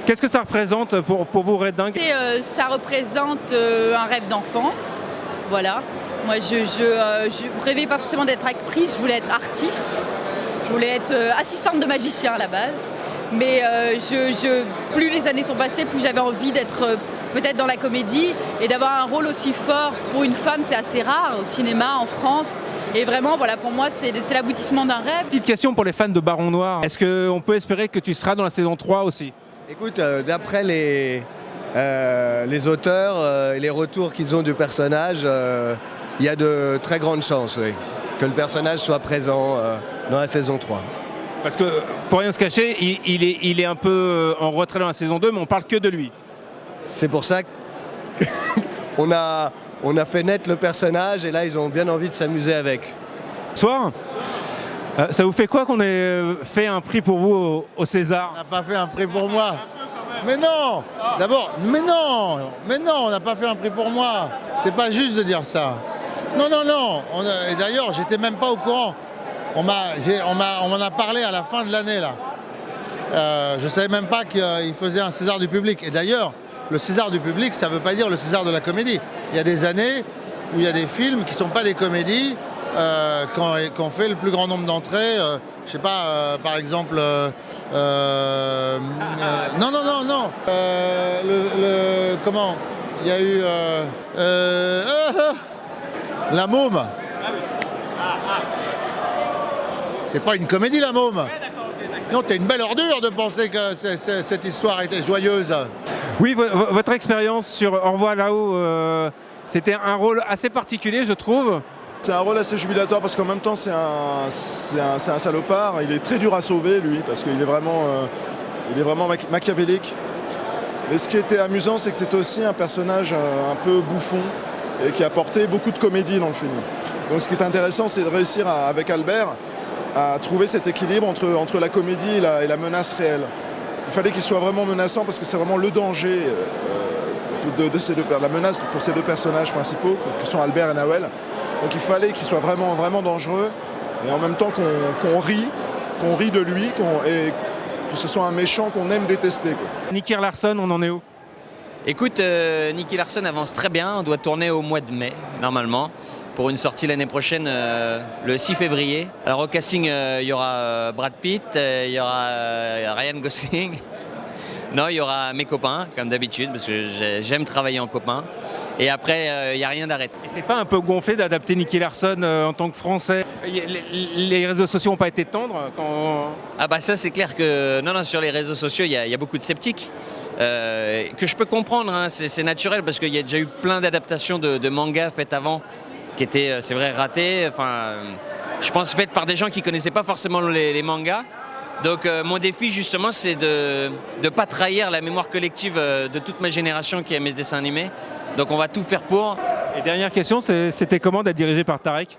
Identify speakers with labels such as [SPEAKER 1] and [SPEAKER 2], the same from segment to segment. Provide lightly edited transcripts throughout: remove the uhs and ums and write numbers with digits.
[SPEAKER 1] Qu'est-ce que ça représente pour vous, Red Dingue?
[SPEAKER 2] Ça représente un rêve d'enfant. Voilà. Moi, je rêvais pas forcément d'être actrice, je voulais être artiste. Je voulais être assistante de magicien à la base. Mais plus les années sont passées, plus j'avais envie d'être peut-être dans la comédie et d'avoir un rôle aussi fort. Pour une femme, c'est assez rare au cinéma, en France. Et vraiment, voilà, pour moi, c'est l'aboutissement d'un rêve.
[SPEAKER 1] Petite question pour les fans de Baron Noir. Est-ce qu'on peut espérer que tu seras dans la saison 3 aussi?
[SPEAKER 3] Écoute, d'après les auteurs et les retours qu'ils ont du personnage, il y a de très grandes chances, oui, que le personnage soit présent dans la saison 3.
[SPEAKER 1] Parce que, pour rien se cacher, il est un peu en retrait dans la saison 2, mais on parle que de lui.
[SPEAKER 3] C'est pour ça qu'on a fait naître le personnage et là, ils ont bien envie de s'amuser avec.
[SPEAKER 1] Bonsoir. Ça vous fait quoi qu'on ait fait un prix pour vous au César?
[SPEAKER 4] On n'a pas fait un prix pour moi. Mais non! D'abord, mais non, on n'a pas fait un prix pour moi. C'est pas juste de dire ça. Non. Et d'ailleurs, j'étais même pas au courant. On m'en a parlé à la fin de l'année là. Je savais même pas qu'il faisait un César du public. Et d'ailleurs, le César du public, ça veut pas dire le César de la comédie. Il y a des années où il y a des films qui sont pas des comédies. Qu'on fait le plus grand nombre d'entrées, je sais pas, par exemple, non, comment, il y a eu, La Môme. C'est pas une comédie, La Môme. Non, t'es une belle ordure de penser que cette histoire était joyeuse.
[SPEAKER 1] Oui, votre expérience sur Au revoir là-haut, c'était un rôle assez particulier, je trouve.
[SPEAKER 5] C'est un rôle assez jubilatoire parce qu'en même temps c'est un salopard, il est très dur à sauver lui parce qu'il est vraiment machiavélique. Mais ce qui était amusant, c'est que c'était aussi un personnage un peu bouffon et qui apportait beaucoup de comédie dans le film. Donc ce qui est intéressant, c'est de réussir avec Albert à trouver cet équilibre entre la comédie et la menace réelle. Il fallait qu'il soit vraiment menaçant parce que c'est vraiment le danger la menace pour ces deux personnages principaux qui sont Albert et Nawel. Donc il fallait qu'il soit vraiment, vraiment dangereux et en même temps qu'on rit de lui et que ce soit un méchant qu'on aime détester, quoi.
[SPEAKER 1] Nicky Larson, on en est où?
[SPEAKER 6] Écoute, Nicky Larson avance très bien, on doit tourner au mois de mai normalement pour une sortie l'année prochaine le 6 février. Alors au casting il y aura Brad Pitt, il y aura Ryan Gosling. Non, il y aura mes copains, comme d'habitude, parce que j'aime travailler en copain. Et après, il n'y a rien d'arrêté.
[SPEAKER 1] Et c'est pas un peu gonflé d'adapter Nicky Larson en tant que Français? Les réseaux sociaux n'ont pas été tendres quand...
[SPEAKER 6] Ah bah ça, c'est clair que... Non, sur les réseaux sociaux, il y a beaucoup de sceptiques. Que je peux comprendre, hein, c'est naturel, parce qu'il y a déjà eu plein d'adaptations de mangas faites avant, qui étaient, c'est vrai, ratées. Enfin, je pense faites par des gens qui ne connaissaient pas forcément les mangas. Donc mon défi justement c'est de ne pas trahir la mémoire collective de toute ma génération qui aimait ce dessin animé. Donc on va tout faire pour.
[SPEAKER 1] Et dernière question, c'était comment d'être dirigé par Tarek?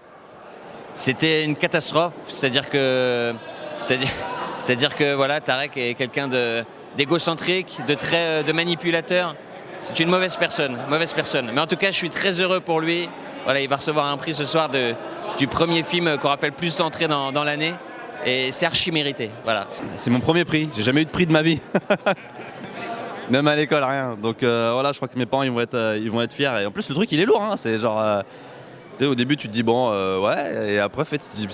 [SPEAKER 6] C'était une catastrophe, c'est-à-dire que voilà, Tarek est quelqu'un d'égocentrique, de manipulateur. C'est une mauvaise personne. Mais en tout cas je suis très heureux pour lui. Voilà, il va recevoir un prix ce soir du premier film qui aura fait le plus d'entrées dans l'année. Et c'est archi mérité, voilà.
[SPEAKER 7] C'est mon premier prix, j'ai jamais eu de prix de ma vie. Même à l'école, rien. Donc voilà, je crois que mes parents ils vont être fiers. Et en plus le truc il est lourd, hein. C'est genre... au début tu te dis bon ouais, et après fait, tu te dis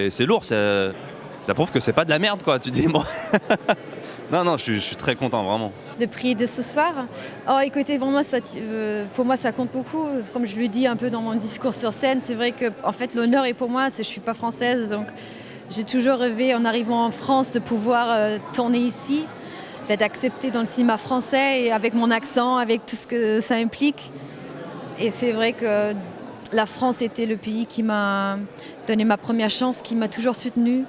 [SPEAKER 7] c'est lourd, ça prouve que c'est pas de la merde quoi, tu te dis bon. Non, je suis très content vraiment.
[SPEAKER 8] Le prix de ce soir, oh écoutez, pour moi ça compte beaucoup. Comme je le dis un peu dans mon discours sur scène, c'est vrai que en fait l'honneur est pour moi, je suis pas française, donc j'ai toujours rêvé en arrivant en France de pouvoir tourner ici, d'être acceptée dans le cinéma français et avec mon accent, avec tout ce que ça implique. Et c'est vrai que la France était le pays qui m'a donné ma première chance, qui m'a toujours soutenue.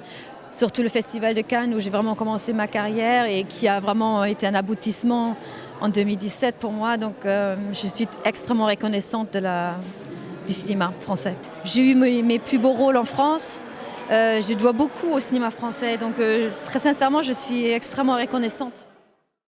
[SPEAKER 8] Surtout le Festival de Cannes où j'ai vraiment commencé ma carrière et qui a vraiment été un aboutissement en 2017 pour moi. Donc je suis extrêmement reconnaissante du cinéma français. J'ai eu mes plus beaux rôles en France. Je dois beaucoup au cinéma français, donc très sincèrement, je suis extrêmement reconnaissante.